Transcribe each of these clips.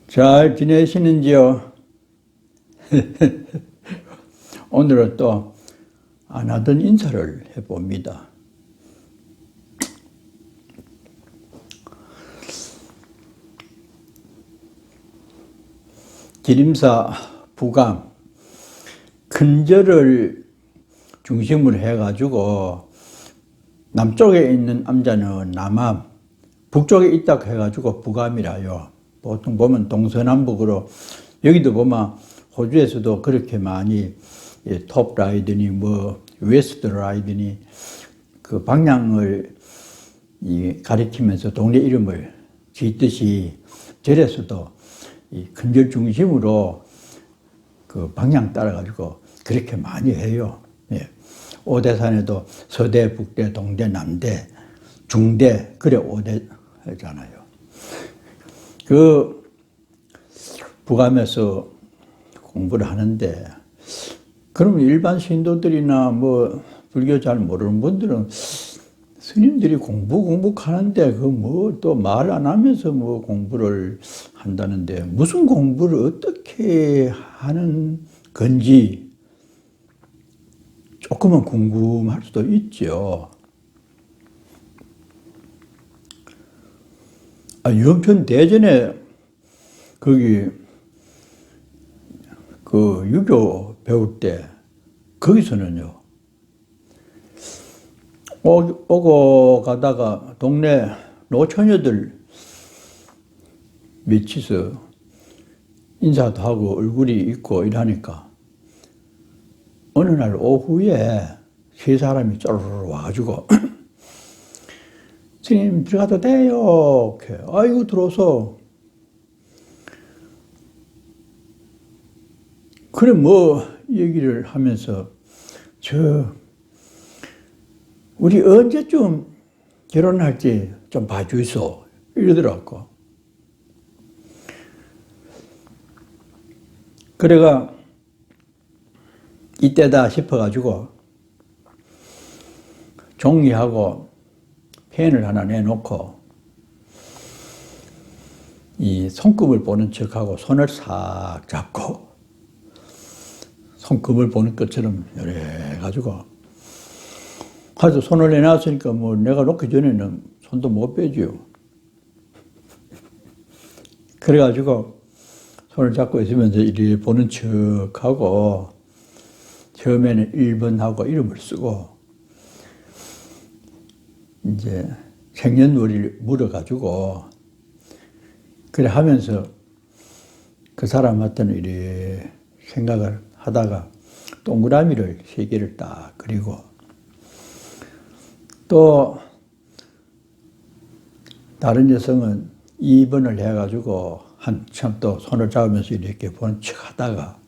잘 지내시는지요? 오늘은 또 안 하던 인사를 해봅니다. 기림사 부감 큰절을 중심으로 해가지고 남쪽에 있는 암자는 남암, 북쪽에 있다고 해가지고 부감이라요. 보통 보면 동서남북으로, 여기도 보면 호주에서도 그렇게 많이 톱 라이드니 뭐 웨스트 라이드니 그 방향을 가리키면서 동네 이름을 짓듯이 절에서도 이 큰절 중심으로 그 방향 따라가지고 그렇게 많이 해요. 예. 오대산에도 서대, 북대, 동대, 남대, 중대, 그래 오대잖아요. 그 부감에서 공부를 하는데, 그러면 일반 신도들이나 뭐 불교 잘 모르는 분들은 스님들이 공부 하는데 그 뭐 또 말 안 하면서 뭐 공부를 한다는데 무슨 공부를 어떻게 하는 건지 조금은 궁금할 수도 있죠. 영천 대전에 거기 그 유교 배울 때 거기서는요, 오고 가다가 동네 노처녀들 밑에서 인사도 하고 얼굴이 있고 이러니까 어느 날 오후에 세 사람이 쪼르르 와가지고 스님 들어가도 돼요? 이렇게. 아이고 들어서. 그래 뭐 얘기를 하면서 우리 언제쯤 결혼할지 좀 봐주이소 이러더라고. 그래가 이때다 싶어가지고 종이하고 펜을 하나 내놓고 이 손금을 보는 척하고 손을 싹 잡고 손금을 보는 것처럼 이래 가지고 하여튼 손을 내놨으니까 뭐 내가 놓기 전에는 손도 못 빼지요. 그래가지고 손을 잡고 있으면서 이리 보는 척하고 처음에는 1번하고 이름을 쓰고 이제 생년월일을 물어가지고 그래 하면서 그 사람한테는 이래 생각을 하다가 동그라미를 3개를 딱 그리고 또 다른 여성은 2번을 해가지고 한참 또 손을 잡으면서 이렇게 보는 척 하다가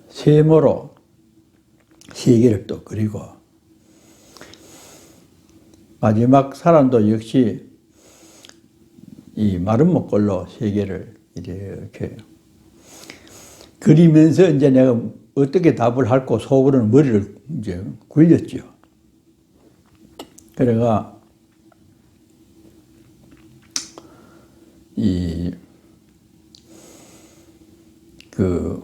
세모로 3개를 또 그리고 마지막 사람도 역시 이 마른 목걸로 3개를 이렇게 그리면서 이제 내가 어떻게 답을 할고 속으로는 머리를 이제 굴렸죠. 그래가 그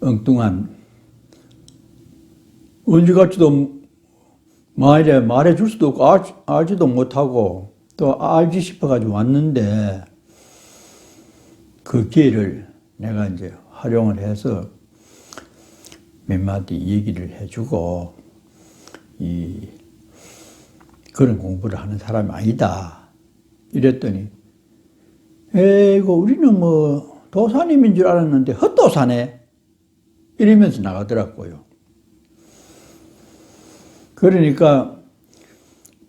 엉뚱한 언제 갈지도 말해줄 수도 없고 알지도 못하고 또 알지 싶어가지고 왔는데 그 기회를 내가 이제 활용을 해서 몇 마디 얘기를 해주고 그런 공부를 하는 사람이 아니다 이랬더니 에이고 우리는 뭐 도사님인 줄 알았는데 헛도사네 이러면서 나가더라고요. 그러니까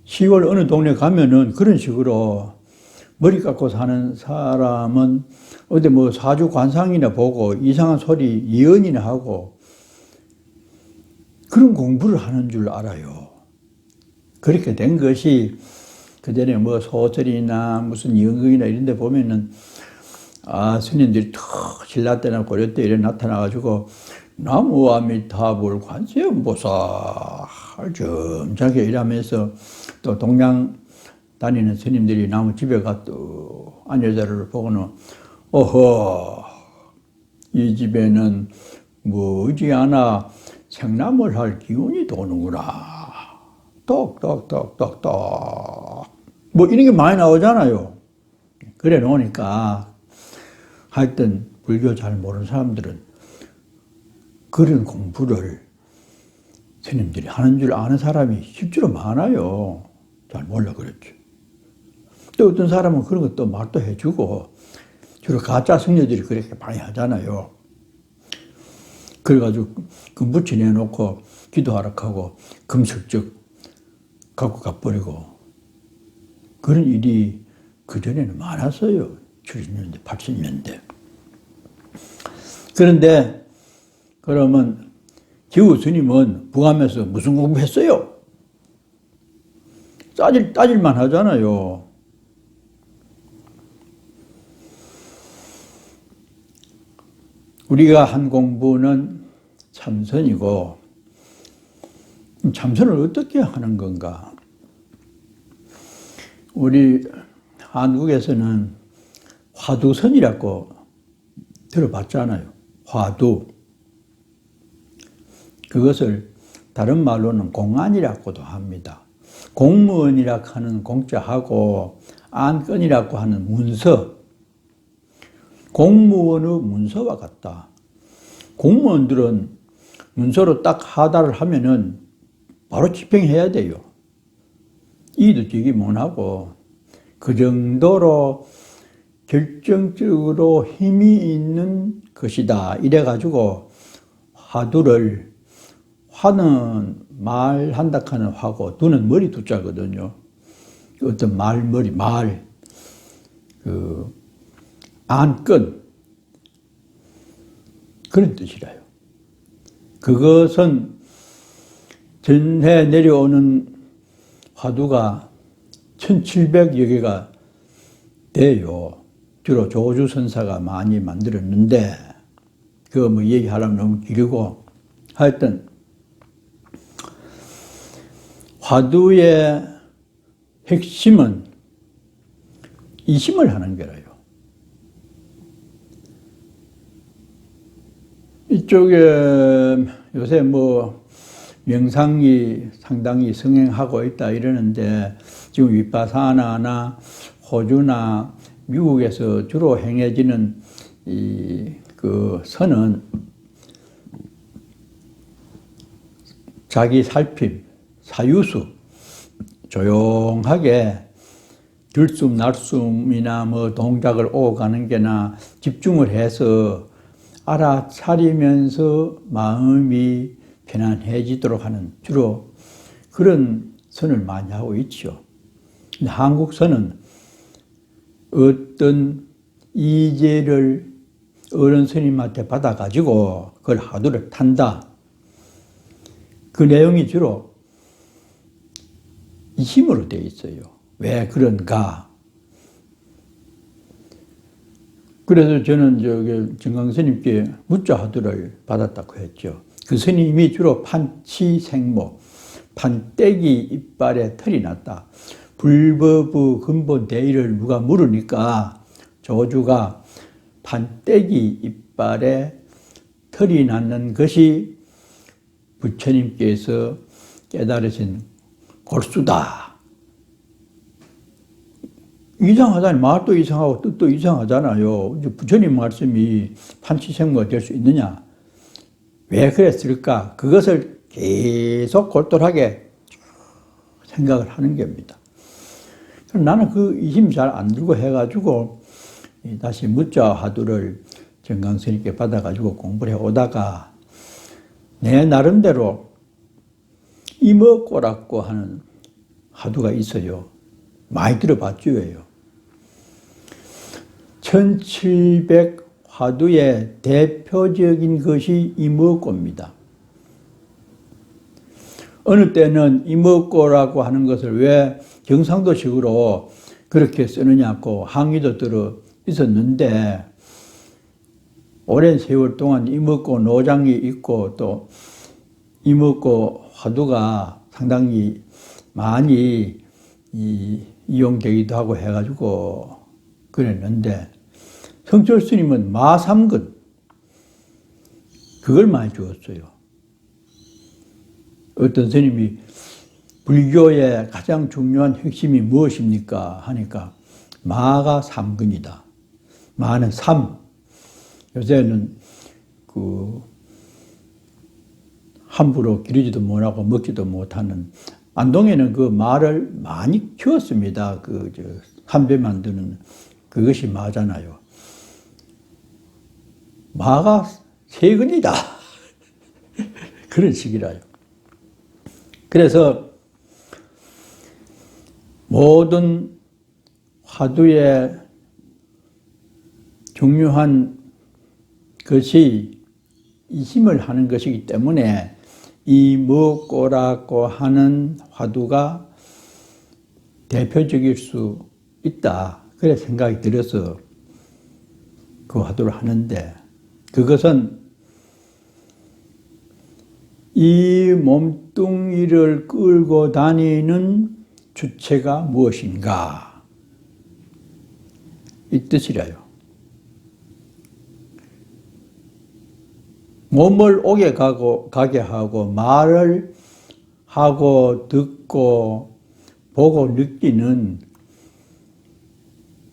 시골 어느 동네 가면은 그런 식으로 머리 깎고 사는 사람은 어디 뭐 사주 관상이나 보고 이상한 소리 예언이나 하고 그런 공부를 하는 줄 알아요. 그렇게 된 것이 그전에 뭐 소설이나 무슨 연극이나 이런 데 보면은 스님들이 턱 신라 때나 고려 때 이래 나타나가지고 나무 아미타불 관세음보살 점잖게 일하면서 또 동양 다니는 스님들이 나무 집에 가도 안여자를 보고는 어허 이 집에는 머지않아 생남을 할 기운이 도는구나. 똑똑똑똑똑 뭐 이런 게 많이 나오잖아요. 그래 놓으니까 하여튼 불교 잘 모르는 사람들은 그런 공부를 스님들이 하는 줄 아는 사람이 실제로 많아요. 잘 몰라 그랬죠. 또 어떤 사람은 그런 것도 말도 해주고 주로 가짜 성녀들이 그렇게 많이 하잖아요. 그래가지고 금 붙여내놓고 기도하라 하고 금슬쩍 갖고 가버리고 그런 일이 그전에는 많았어요. 70년대, 80년대. 그런데 그러면 기우 스님은 부감에서 무슨 공부했어요? 따질만 하잖아요. 우리가 한 공부는 참선이고 참선을 어떻게 하는 건가? 우리 한국에서는 화두선이라고 들어봤잖아요. 화두. 그것을 다른 말로는 공안이라고도 합니다. 공무원이라고 하는 공자하고 안건이라고 하는 문서. 공무원의 문서와 같다. 공무원들은 문서로 딱 하다를 하면은 바로 집행해야 돼요. 이도저기 못하고 그 정도로 결정적으로 힘이 있는 것이다. 이래가지고 화두를 화는 말한다 하는 화고 두는 머리 두자거든요. 어떤 말머리 안건 그런 뜻이라요. 그것은 전해 내려오는 화두가 1700여 개가 돼요. 주로 조주선사가 많이 만들었는데 그거 뭐 얘기하려면 너무 길고 하여튼 화두의 핵심은 이심을 하는 거라요. 이쪽에 요새 뭐 명상이 상당히 성행하고 있다 이러는데 지금 위파사나나 호주나 미국에서 주로 행해지는 그 선은 자기 살핌, 사유수, 조용하게 들숨, 날숨이나 뭐 동작을 오가는 게나 집중을 해서 알아차리면서 마음이 편안해지도록 하는 주로 그런 선을 많이 하고 있죠. 근데 한국 선은 어떤 이제를 어른 스님한테 받아가지고 그걸 화두를 탄다. 그 내용이 주로 이심으로 되어 있어요. 왜 그런가? 그래서 저는 저기 정강 스님께 묻자 화두를 받았다고 했죠. 그 스님이 주로 판치생모, 판때기 이빨에 털이 났다. 불법의 근본 대의를 누가 물으니까 조주가 판때기 이빨에 털이 났는 것이 부처님께서 깨달으신 골수다. 이상하다니 말도 이상하고 뜻도 이상하잖아요. 부처님 말씀이 판치생모가 될 수 있느냐? 왜 그랬을까? 그것을 계속 골똘하게 생각을 하는 겁니다. 나는 그 이심 잘 안 들고 해가지고 다시 묻자 화두를 정강스님께 받아가지고 공부를 해오다가 내 나름대로 이먹고라고 하는 화두가 있어요. 많이 들어봤죠. 1700 화두의 대표적인 것이 이먹고입니다. 어느 때는 이먹고라고 하는 것을 왜 경상도식으로 그렇게 쓰느냐고 항의도 들어 있었는데, 오랜 세월 동안 이먹고 노장이 있고 또 이먹고 화두가 상당히 많이 이용되기도 하고 해가지고 그랬는데, 성철 스님은 마삼근 그걸 많이 주었어요. 어떤 스님이 불교의 가장 중요한 핵심이 무엇입니까? 하니까 마가 삼근이다. 마는 삼. 요새는 함부로 기르지도 못하고 먹지도 못하는, 안동에는 그 마를 많이 키웠습니다. 담배 만드는 그것이 마잖아요. 마가 세근이다. 그런 식이라요. 그래서 모든 화두의 중요한 것이 이심을 하는 것이기 때문에 이 먹고라고 하는 화두가 대표적일 수 있다. 그래 생각이 들어서 그 화두를 하는데, 그것은 이 몸뚱이를 끌고 다니는 주체가 무엇인가, 이 뜻이라요. 몸을 가게 하고 말을 하고 듣고 보고 느끼는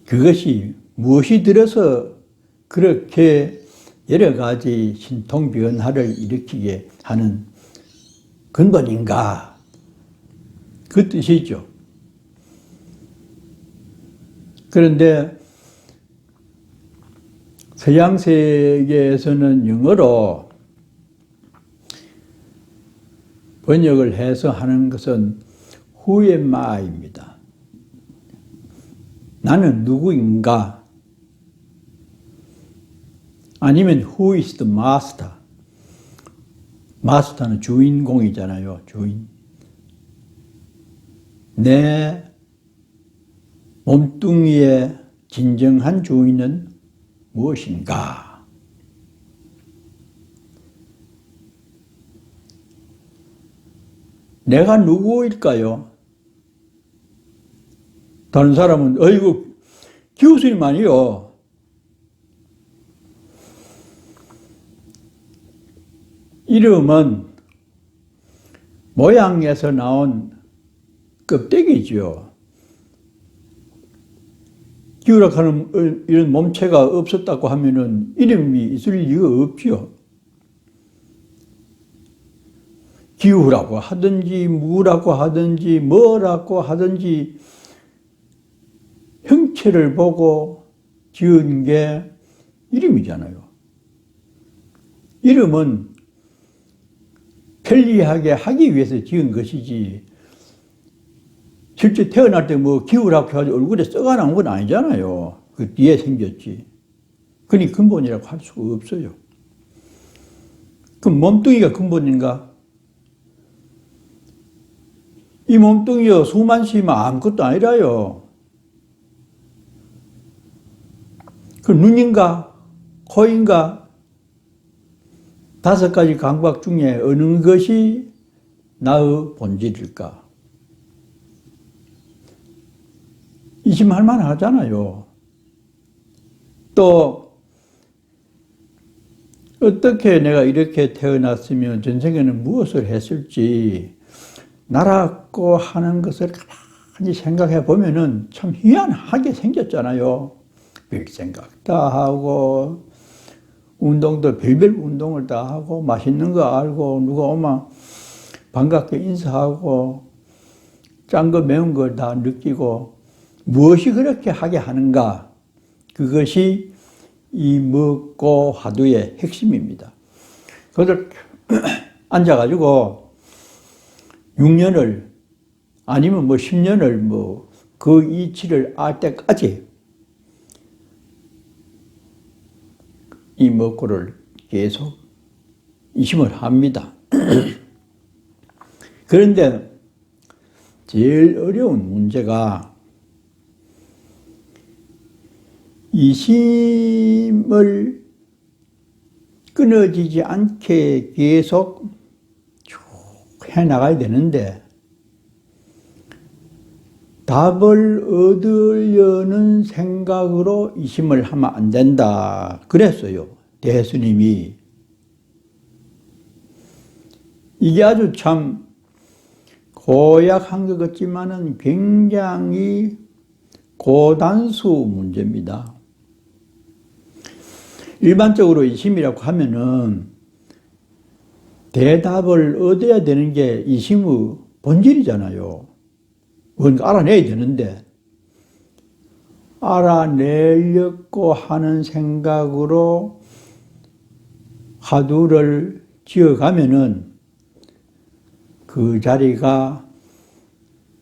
그것이 무엇이 들어서 그렇게 여러 가지 신통 변화를 일으키게 하는 근본인가, 그 뜻이죠. 그런데 서양 세계에서는 영어로 번역을 해서 하는 것은 Who am I입니다. 나는 누구인가? 아니면 Who is the master? 마스터는 주인공이잖아요. 주인. 내 몸뚱이의 진정한 주인은 무엇인가? 내가 누구일까요? 다른 사람은 어이구 기우스님 아니요. 이름은 모양에서 나온 껍데기죠. 기우라카는 이런 몸체가 없었다고 하면은 이름이 있을 리가 없죠. 기우라고 하든지 무라고 하든지 뭐라고 하든지 형체를 보고 지은 게 이름이잖아요. 이름은 편리하게 하기 위해서 지은 것이지, 실제 태어날 때 뭐 기우라고 해가지고 얼굴에 썩어 나온 건 아니잖아요. 그 뒤에 생겼지. 그니 근본이라고 할 수가 없어요. 그럼 몸뚱이가 근본인가? 이 몸뚱이요, 수만 쉬면 아무것도 아니라요. 그 눈인가? 코인가? 5가지 감각 중에 어느 것이 나의 본질일까? 의심할 만하잖아요. 또 어떻게 내가 이렇게 태어났으면 전생에는 무엇을 했을지 나라고 하는 것을 가만히 생각해 보면은 참 희한하게 생겼잖아요. 별 생각 다 하고, 운동도 별별 운동을 다 하고, 맛있는 거 알고, 누가 오면 반갑게 인사하고, 짠 거 매운 걸 다 느끼고, 무엇이 그렇게 하게 하는가? 그것이 이 먹고 화두의 핵심입니다. 그들 앉아가지고 6년을 아니면 뭐 10년을 뭐 그 이치를 알 때까지 이 먹고를 계속 이심을 합니다. 그런데 제일 어려운 문제가 이심을 끊어지지 않게 계속 쭉 해나가야 되는데 답을 얻으려는 생각으로 이심을 하면 안 된다 그랬어요. 대스님이. 이게 아주 참 고약한 것 같지만은 굉장히 고단수 문제입니다. 일반적으로 이심이라고 하면은 대답을 얻어야 되는 게 이심의 본질이잖아요. 뭔가 알아내야 되는데 알아내려고 하는 생각으로 화두를 지어가면은 그 자리가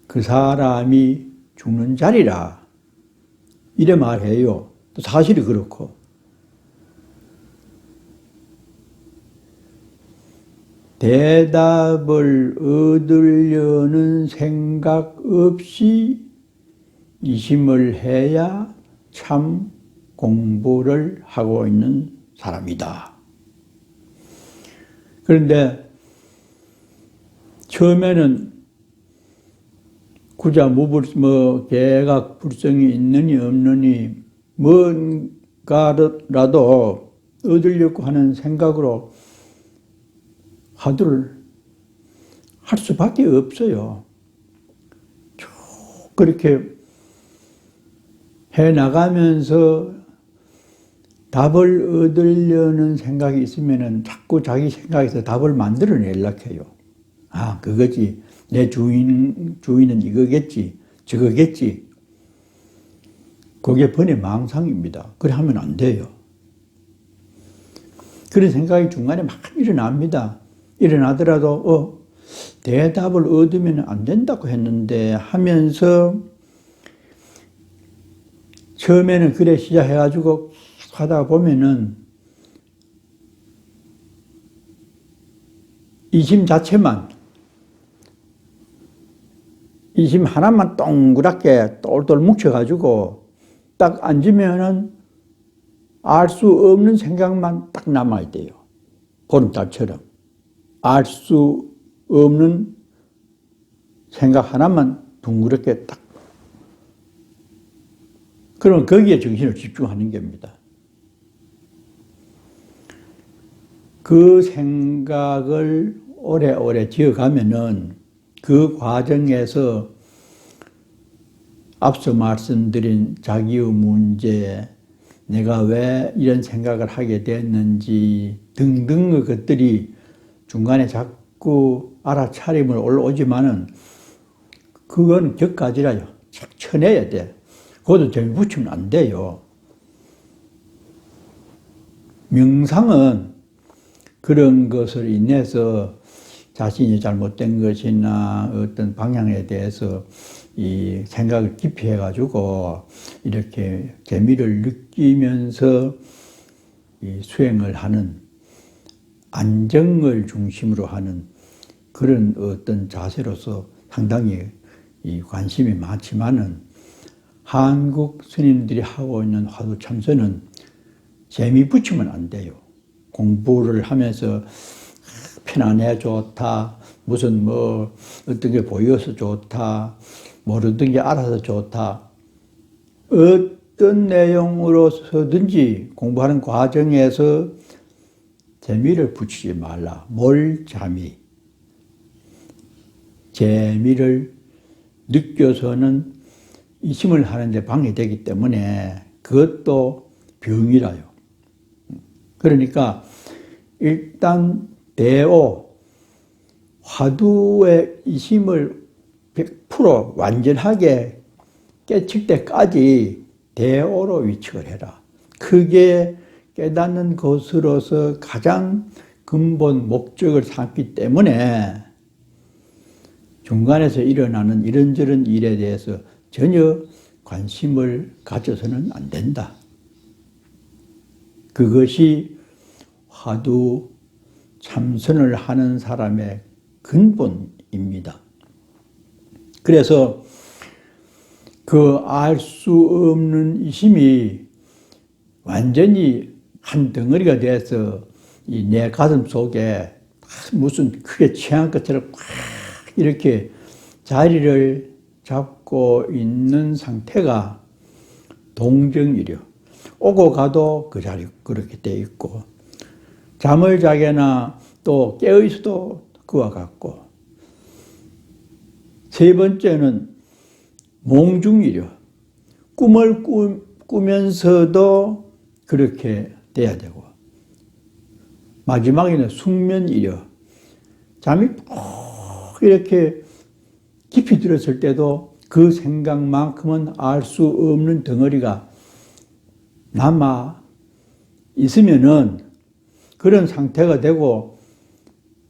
그 사람이 죽는 자리라 이래 말해요. 또 사실이 그렇고 대답을 얻으려는 생각 없이 이심을 해야 참 공부를 하고 있는 사람이다. 그런데 처음에는 구자 개각 불성이 있느니 없느니 뭔가라도 얻으려고 하는 생각으로 화두를 할 수밖에 없어요. 쭉 그렇게 해나가면서 답을 얻으려는 생각이 있으면은 자꾸 자기 생각에서 답을 만들어내려고 해요. 아, 그거지. 내 주인은 이거겠지. 저거겠지. 그게 번의 망상입니다. 그래 하면 안 돼요. 그런 생각이 중간에 막 일어납니다. 일어나더라도 대답을 얻으면 안 된다고 했는데 하면서 처음에는 그래 시작해가지고 하다가 보면은 이심 하나만 동그랗게 똘똘 뭉쳐가지고 딱 앉으면은 알 수 없는 생각만 딱 남아야 돼요. 보름달처럼. 알 수 없는 생각 하나만 둥그렇게 딱. 그러면 거기에 정신을 집중하는 겁니다. 그 생각을 오래오래 지어가면은 그 과정에서 앞서 말씀드린 자기의 문제, 내가 왜 이런 생각을 하게 됐는지 등등의 것들이 중간에 자꾸 알아차림을 올라오지만은 그건 격가지라요. 쳐내야 돼. 그것도 재미 붙이면 안 돼요. 명상은 그런 것을 인해서 자신이 잘못된 것이나 어떤 방향에 대해서 이 생각을 깊이 해가지고 이렇게 재미를 느끼면서 이 수행을 하는 안정을 중심으로 하는 그런 어떤 자세로서 상당히 이 관심이 많지만은 한국 스님들이 하고 있는 화두 참선은 재미 붙이면 안 돼요. 공부를 하면서 편안해 좋다, 무슨 어떤 게 보여서 좋다, 모르던 게 알아서 좋다. 어떤 내용으로서든지 공부하는 과정에서 재미를 붙이지 말라. 몰자미. 재미를 느껴서는 이심을 하는데 방해되기 때문에 그것도 병이라요. 그러니까 일단 대오, 화두의 이심을 100% 완전하게 깨칠 때까지 대오로 위축을 해라. 그게 깨닫는 것으로서 가장 근본 목적을 삼기 때문에 중간에서 일어나는 이런저런 일에 대해서 전혀 관심을 가져서는 안 된다. 그것이 화두 참선을 하는 사람의 근본입니다. 세상입니다. 그래서 그 알 수 없는 이심이 완전히 한 덩어리가 돼서 이 내 가슴 속에 무슨 크게 취한 것처럼 꽉 이렇게 자리를 잡고 있는 상태가 동정이려. 오고 가도 그 자리 그렇게 돼 있고, 잠을 자거나 또 깨어 있어도 그와 같고, 세 번째는 몽중이려. 꿈을 꾸면서도 그렇게 돼야 되고, 마지막에는 숙면이려. 잠이 푹 이렇게 깊이 들었을 때도 그 생각만큼은 알 수 없는 덩어리가 남아 있으면은 그런 상태가 되고,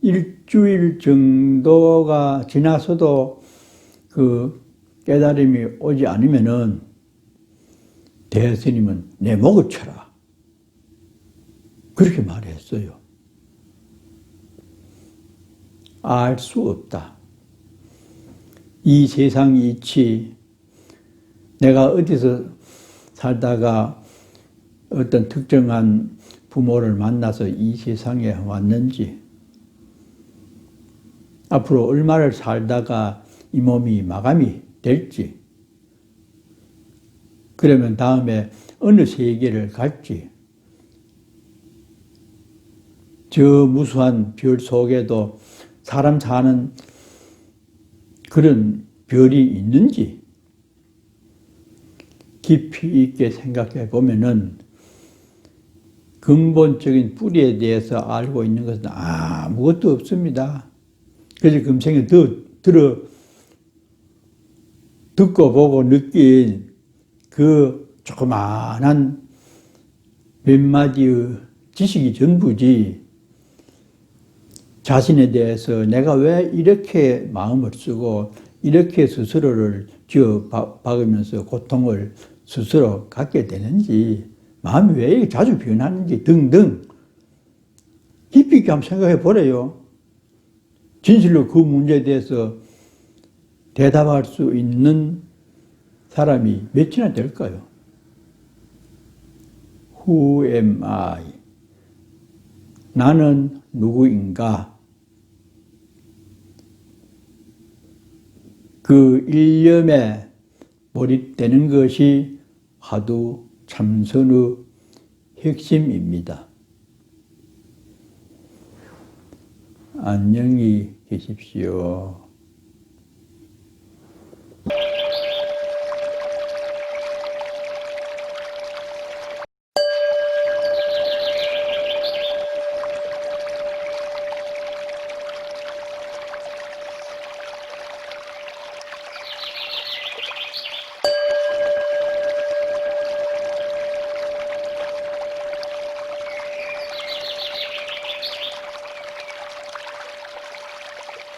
일주일 정도가 지나서도 그 깨달음이 오지 않으면은 대스님은 내 목을 쳐라, 그렇게 말했어요. 알 수 없다. 이 세상 이치, 내가 어디서 살다가 어떤 특정한 부모를 만나서 이 세상에 왔는지, 앞으로 얼마를 살다가 이 몸이 마감이 될지, 그러면 다음에 어느 세계를 갈지, 저 무수한 별 속에도 사람 사는 그런 별이 있는지 깊이 있게 생각해 보면은 근본적인 뿌리에 대해서 알고 있는 것은 아무것도 없습니다. 그래서 금생에 듣고 보고 느낀 그 조그마한 몇 마디의 지식이 전부지, 자신에 대해서 내가 왜 이렇게 마음을 쓰고 이렇게 스스로를 쥐어박으면서 고통을 스스로 갖게 되는지, 마음이 왜 이렇게 자주 변하는지 등등 깊이 있게 한번 생각해 보래요. 진실로 그 문제에 대해서 대답할 수 있는 사람이 몇이나 될까요? Who am I? 나는 누구인가? 그 일념에 몰입되는 것이 화두 참선의 핵심입니다. 안녕히 계십시오.